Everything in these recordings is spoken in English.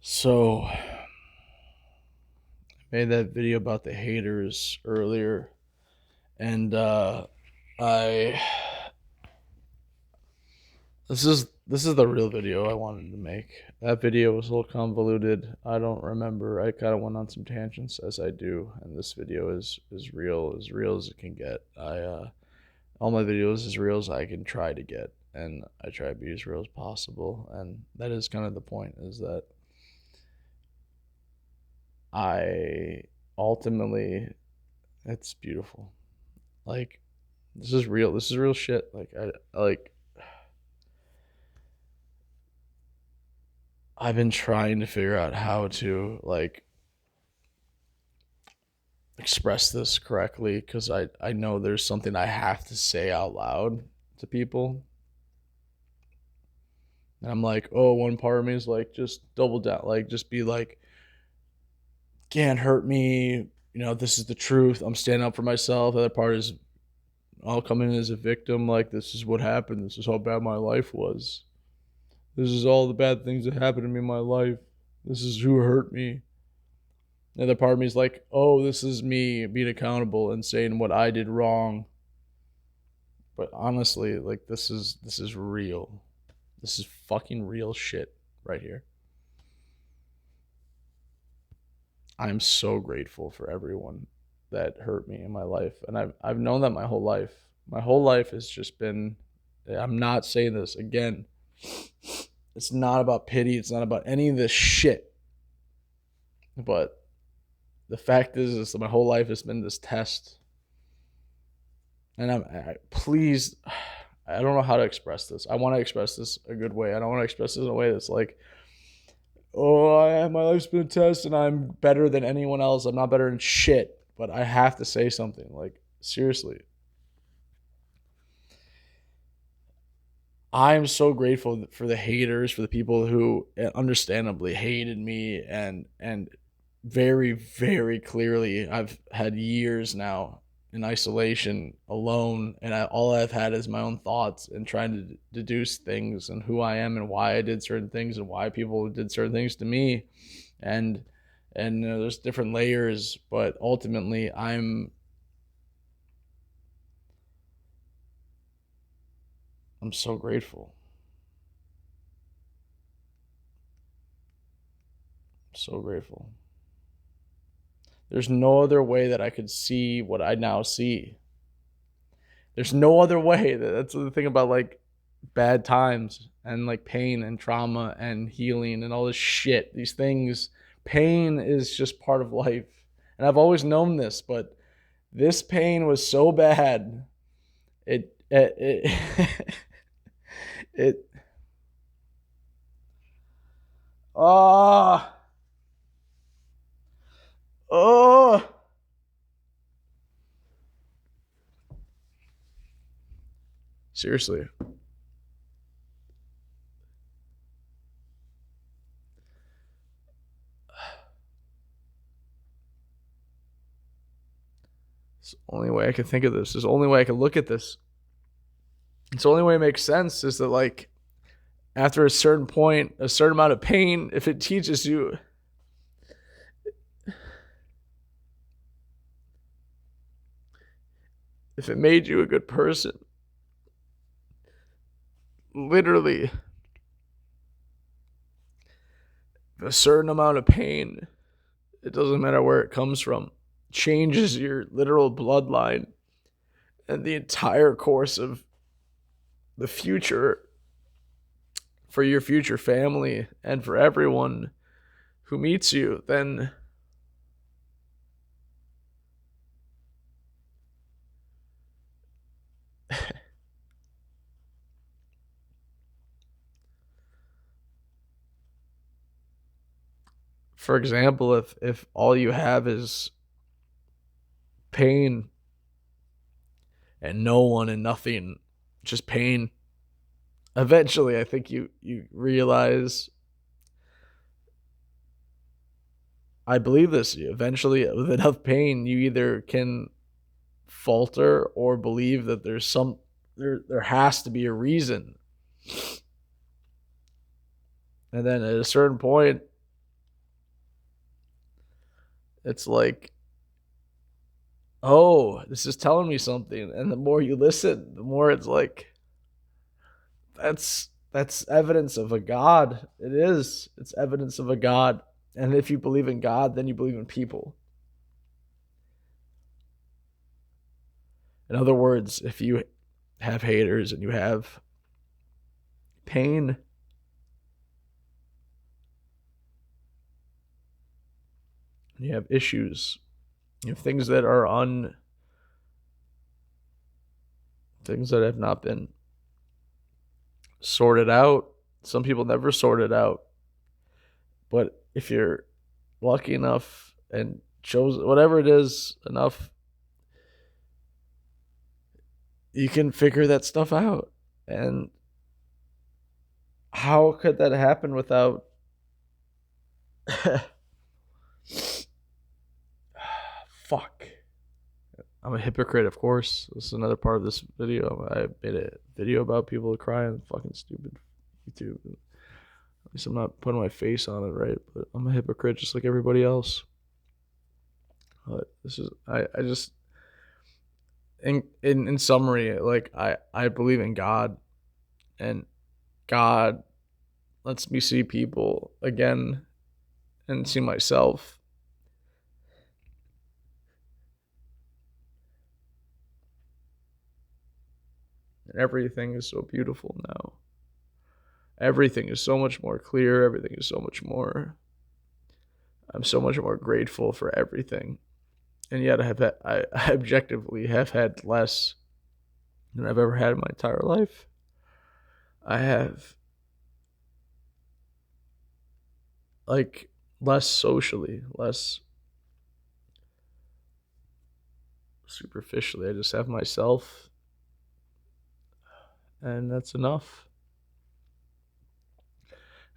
So, I made that video about the haters earlier, and I this is the real video I wanted to make. That video was a little convoluted. I don't remember. I kind of went on some tangents as I do, and this video is real as it can get. I all my videos as real as I can try to get, and I try to be as real as possible. And that is kind of the point, is that I ultimately, it's beautiful. Like, this is real. This is real shit. Like, I've been trying to figure out how to like express this correctly, because I know there's something I have to say out loud to people. And I'm like, oh, one part of me is like, just double down, like, just be like, can't hurt me. This is the truth. I'm standing up for myself. The other part is, I'll come in as a victim. Like, this is what happened. This is how bad my life was. This is all the bad things that happened to me in my life. This is who hurt me. The other part of me is like, oh, this is me being accountable and saying what I did wrong. But honestly, like, this is real. This is fucking real shit right here. I'm so grateful for everyone that hurt me in my life, and I've known that my whole life. My whole life has just been. I'm not saying this again. It's not about pity. It's not about any of this shit. But the fact is that my whole life has been this test, and please. I don't know how to express this. I want to express this a good way. I don't want to express this in a way that's like, oh, my life's been a test and I'm better than anyone else. I'm not better than shit. But I have to say something. Like, seriously. I'm so grateful for the haters, for the people who understandably hated me, and very, very clearly, I've had years now in isolation, alone, and all I've had is my own thoughts and trying to deduce things and who I am and why I did certain things and why people did certain things to me, and there's different layers, but ultimately, I'm so grateful. So grateful. There's no other way that I could see what I now see. There's no other way. That's the thing about like bad times and like pain and trauma and healing and all this shit. These things, pain is just part of life. And I've always known this, but this pain was so bad. It it oh oh seriously. It's the only way I can think of this. It's the only way I can look at this. It's the only way it makes sense, is that like after a certain point, a certain amount of pain, if it teaches you, if it made you a good person, literally, a certain amount of pain, it doesn't matter where it comes from, changes your literal bloodline and the entire course of the future for your future family and for everyone who meets you, then for example, if all you have is pain and no one and nothing, just pain, eventually I think you realize, I believe this, eventually with enough pain you either can falter or believe that there has to be a reason. And then at a certain point, it's like, oh, this is telling me something. And the more you listen, the more it's like, that's evidence of a God. It is. It's evidence of a God. And if you believe in God, then you believe in people. In other words, if you have haters and you have pain, and you have issues, you have things that are things that have not been sorted out. Some people never sort it out. But if you're lucky enough and chose whatever it is enough, you can figure that stuff out. And how could that happen without fuck. I'm a hypocrite, of course. This is another part of this video. I made a video about people crying on fucking stupid YouTube. At least I'm not putting my face on it, right? But I'm a hypocrite just like everybody else. But this is I just in summary, like I believe in God, and God lets me see people again and see myself. And everything is so beautiful now. Everything is so much more clear. Everything is so much more. I'm so much more grateful for everything. And yet I objectively have had less than I've ever had in my entire life. I have like less socially, less superficially. I just have myself, and that's enough.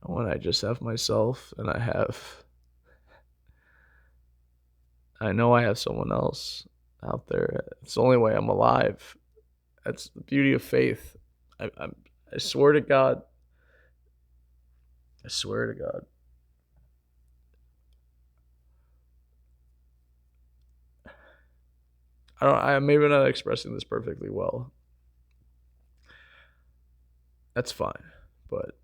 And when I just have myself and I know I have someone else out there, it's the only way I'm alive. That's the beauty of faith. I swear to God. I swear to God. I'm maybe not expressing this perfectly well. That's fine. But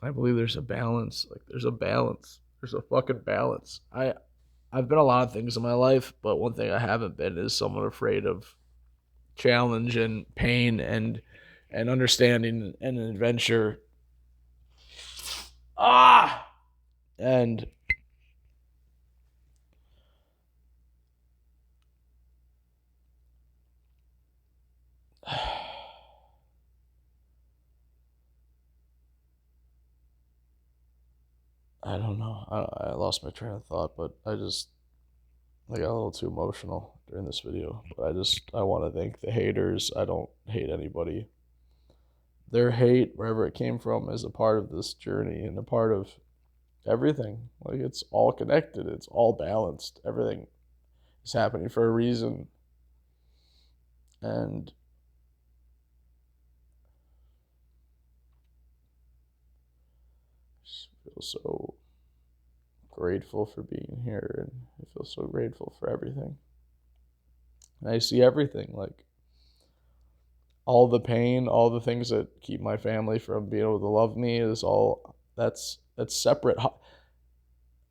I believe there's a balance. Like there's a balance. There's a fucking balance. I've been a lot of things in my life, but one thing I haven't been is someone afraid of challenge and pain and understanding and adventure. And I don't know. I lost my train of thought, but I got a little too emotional during this video. But I want to thank the haters. I don't hate anybody. Their hate, wherever it came from, is a part of this journey and a part of everything. Like it's all connected. It's all balanced. Everything is happening for a reason. And I just feel so grateful for being here, and I feel so grateful for everything. And I see everything, like all the pain, all the things that keep my family from being able to love me is all that's separate.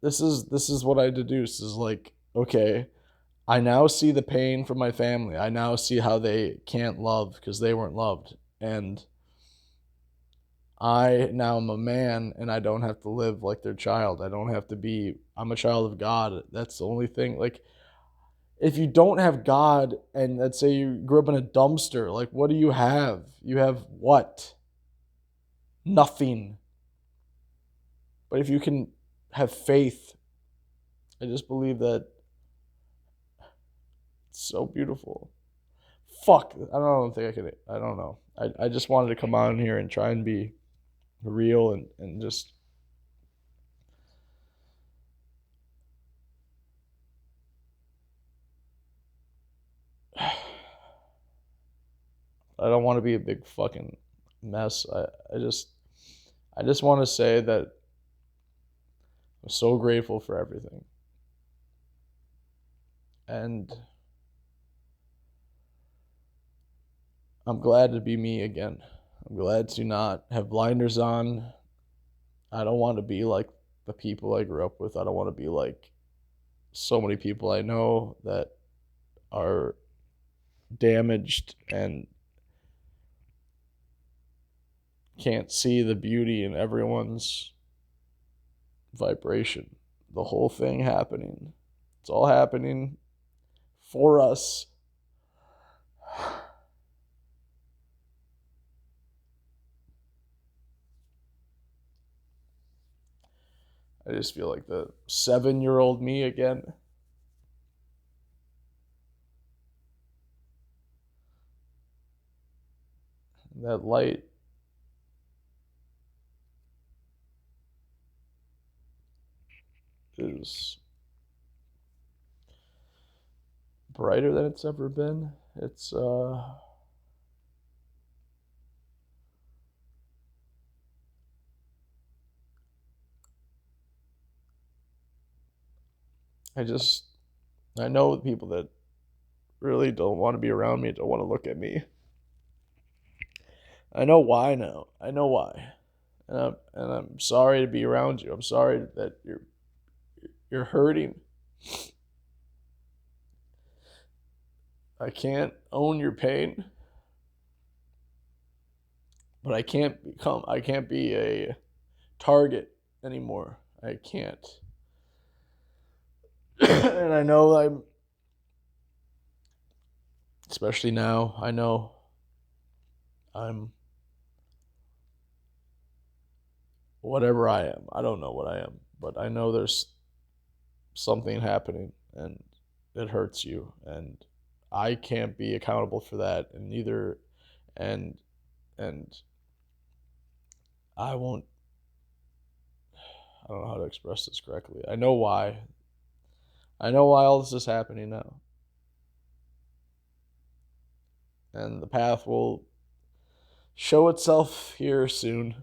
This is what I deduce is like, okay, I now see the pain from my family. I now see how they can't love because they weren't loved. And I now am a man and I don't have to live like their child. I'm a child of God. That's the only thing. Like, if you don't have God and let's say you grew up in a dumpster, like, what do you have? You have what? Nothing. But if you can have faith, I just believe that it's so beautiful. Fuck. I don't think I could. I don't know. I just wanted to come on here and try and be real and just I don't want to be a big fucking mess. I just want to say that I'm so grateful for everything. And I'm glad to be me again. I'm glad to not have blinders on. I don't want to be like the people I grew up with. I don't want to be like so many people I know that are damaged and can't see the beauty in everyone's vibration. The whole thing happening. It's all happening for us. I just feel like the 7-year-old me again. That light is brighter than it's ever been. It's I just I know the people that really don't want to be around me, don't want to look at me. I know why now. I know why. And I'm sorry to be around you. I'm sorry that you're hurting. I can't own your pain, but I can't be a target anymore. I can't. And I know I'm especially now, I know I'm whatever I am. I don't know what I am, but I know there's something happening and it hurts you and I can't be accountable for that and neither and and I won't I don't know how to express this correctly. I know why. I know why all this is happening now. And the path will show itself here soon.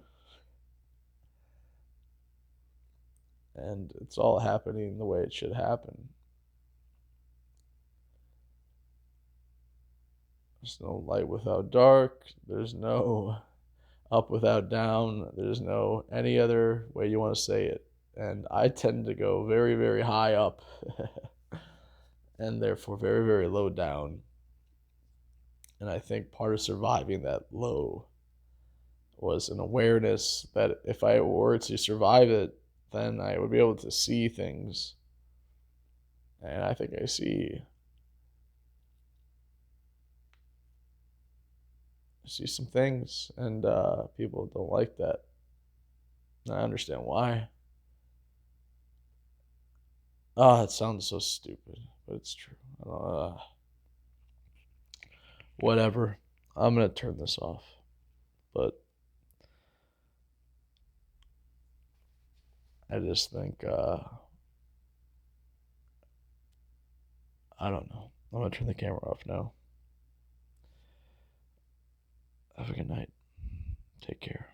And it's all happening the way it should happen. There's no light without dark. There's no up without down. There's no any other way you want to say it. And I tend to go very, very high up and therefore very, very low down. And I think part of surviving that low was an awareness that if I were to survive it, then I would be able to see things. And I think I see some things, and people don't like that. And I understand why. It sounds so stupid, but it's true. Whatever. I'm gonna turn this off. But I just think I don't know. I'm gonna turn the camera off now. Have a good night. Take care.